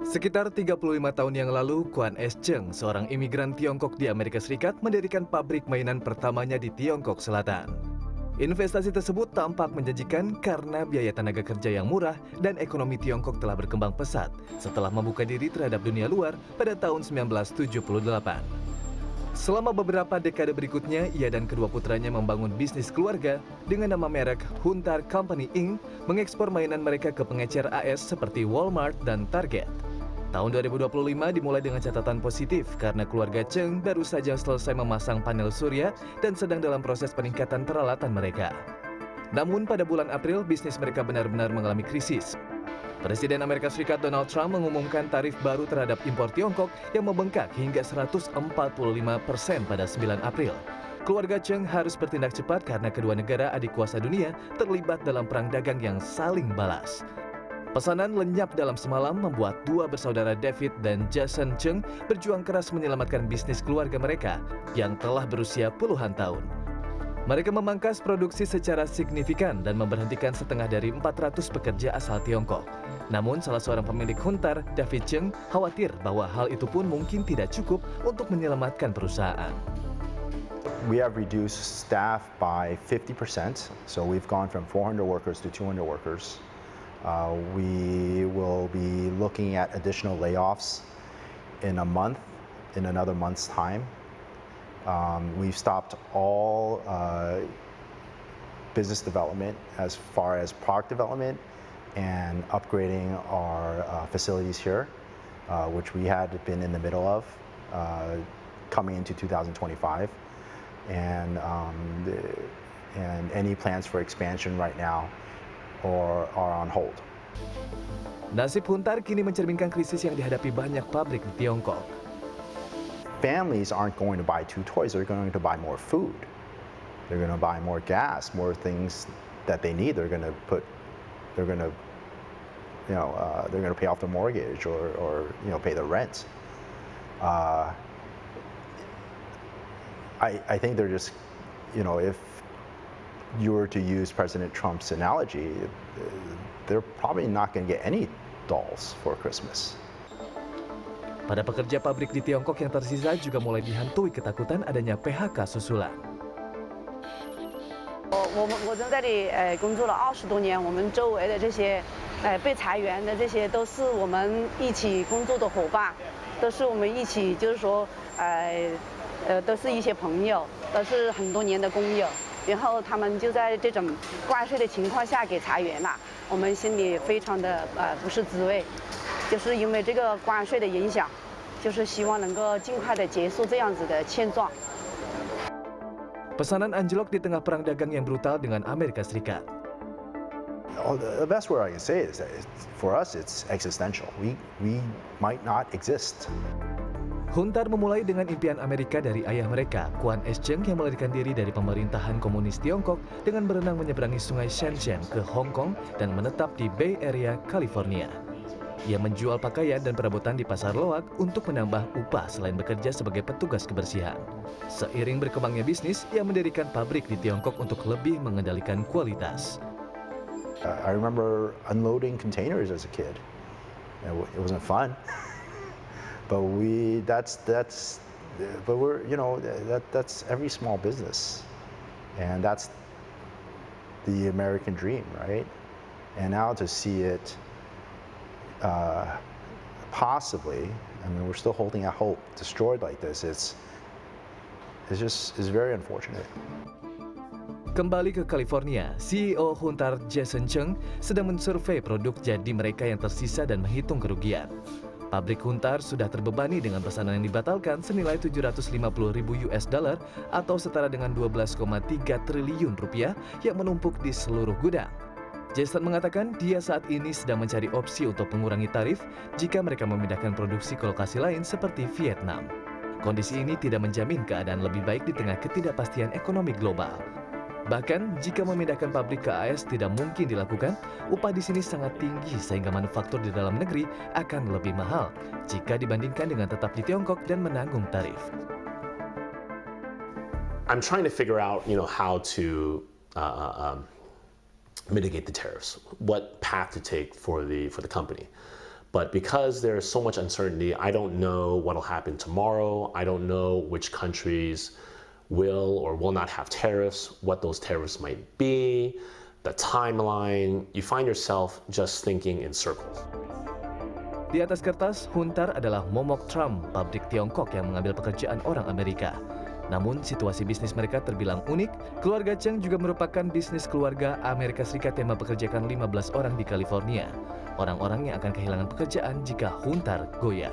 Sekitar 35 tahun yang lalu, Kwan S. Cheng, seorang imigran Tiongkok di Amerika Serikat, mendirikan pabrik mainan pertamanya di Tiongkok Selatan. Investasi tersebut tampak menjanjikan karena biaya tenaga kerja yang murah dan ekonomi Tiongkok telah berkembang pesat setelah membuka diri terhadap dunia luar pada tahun 1978. Selama beberapa dekade berikutnya, ia dan kedua putranya membangun bisnis keluarga dengan nama merek Huntar Company Inc. mengekspor mainan mereka ke pengecer AS seperti Walmart dan Target. Tahun 2025 dimulai dengan catatan positif karena keluarga Cheng baru saja selesai memasang panel surya dan sedang dalam proses peningkatan peralatan mereka. Namun pada bulan April, bisnis mereka benar-benar mengalami krisis. Presiden Amerika Serikat Donald Trump mengumumkan tarif baru terhadap impor Tiongkok yang membengkak hingga 145% pada 9 April. Keluarga Cheng harus bertindak cepat karena kedua negara adik kuasa dunia terlibat dalam perang dagang yang saling balas. Pesanan lenyap dalam semalam membuat dua bersaudara David dan Jason Cheng berjuang keras menyelamatkan bisnis keluarga mereka yang telah berusia puluhan tahun. Mereka memangkas produksi secara signifikan dan memberhentikan setengah dari 400 pekerja asal Tiongkok. Namun salah seorang pemilik Huntar, David Cheng, khawatir bahwa hal itu pun mungkin tidak cukup untuk menyelamatkan perusahaan. We have reduced staff by 50%, so we've gone from 400 workers to 200 workers. We will be looking at additional layoffs in another month's time. We've stopped all business development as far as product development and upgrading our facilities here, which we had been in the middle of coming into 2025. And any plans for expansion right now are on hold. Nasib Huntar kini mencerminkan krisis yang dihadapi banyak pabrik di Tiongkok. Families aren't going to buy two toys, they're going to buy more food. They're going to buy more gas, more things that they need. They're going to pay off their mortgage or pay their rent. I think they're just, if you were to use President Trump's analogy, they're probably not going to get any dolls for Christmas. Pada pekerja pabrik di Tiongkok yang tersisa juga mulai dihantui ketakutan adanya PHK susulan. 我在这里工作了20多年，我们周围的这些被裁员的这些都是我们一起工作的伙伴，都是我们一起就是说都是一些朋友，都是很多年的工友。然后他们就在这种关税的情况下给裁员了，我们心里非常的不是滋味，就是因为这个关税的影响，就是希望能够尽快的结束这样子的现状。 Pesanan anjlok di tengah perang dagang yang brutal dengan Amerika Serikat. The best word I can say is that for us it's existential. We might not exist. Huntar memulai dengan impian Amerika dari ayah mereka, Kwan S. Cheng, yang melarikan diri dari pemerintahan komunis Tiongkok dengan berenang menyeberangi sungai Shenzhen ke Hong Kong dan menetap di Bay Area, California. Ia menjual pakaian dan perabotan di pasar loak untuk menambah upah selain bekerja sebagai petugas kebersihan. Seiring berkembangnya bisnis, ia mendirikan pabrik di Tiongkok untuk lebih mengendalikan kualitas. I remember unloading containers as a kid. It wasn't fun. But that's every small business, and that's the American dream, right? And now to see it possibly, we're still holding out hope, destroyed like this, it's very unfortunate. Kembali ke California, CEO Huntar Jason Cheng sedang mensurvei produk jadi mereka yang tersisa dan menghitung kerugian. Pabrik Huntar sudah terbebani dengan pesanan yang dibatalkan senilai $750.000 atau setara dengan 12,3 triliun rupiah yang menumpuk di seluruh gudang. Jason mengatakan dia saat ini sedang mencari opsi untuk mengurangi tarif jika mereka memindahkan produksi ke lokasi lain seperti Vietnam. Kondisi ini tidak menjamin keadaan lebih baik di tengah ketidakpastian ekonomi global. Bahkan, jika memindahkan pabrik ke AS tidak mungkin dilakukan, upah di sini sangat tinggi sehingga manufaktur di dalam negeri akan lebih mahal jika dibandingkan dengan tetap di Tiongkok dan menanggung tarif. I'm trying to figure out, how to mitigate the tariffs, what path to take for the company. But because there's so much uncertainty, I don't know what'll happen tomorrow. I don't know which countries will or will not have tariffs, what those tariffs might be, the timeline. You find yourself just thinking in circles. Di atas kertas, Huntar adalah momok Trump, pabrik Tiongkok yang mengambil pekerjaan orang Amerika. Namun, situasi bisnis mereka terbilang unik. Keluarga Cheng juga merupakan bisnis keluarga Amerika Serikat yang mempekerjakan 15 orang di California. Orang-orang yang akan kehilangan pekerjaan jika Huntar goyah.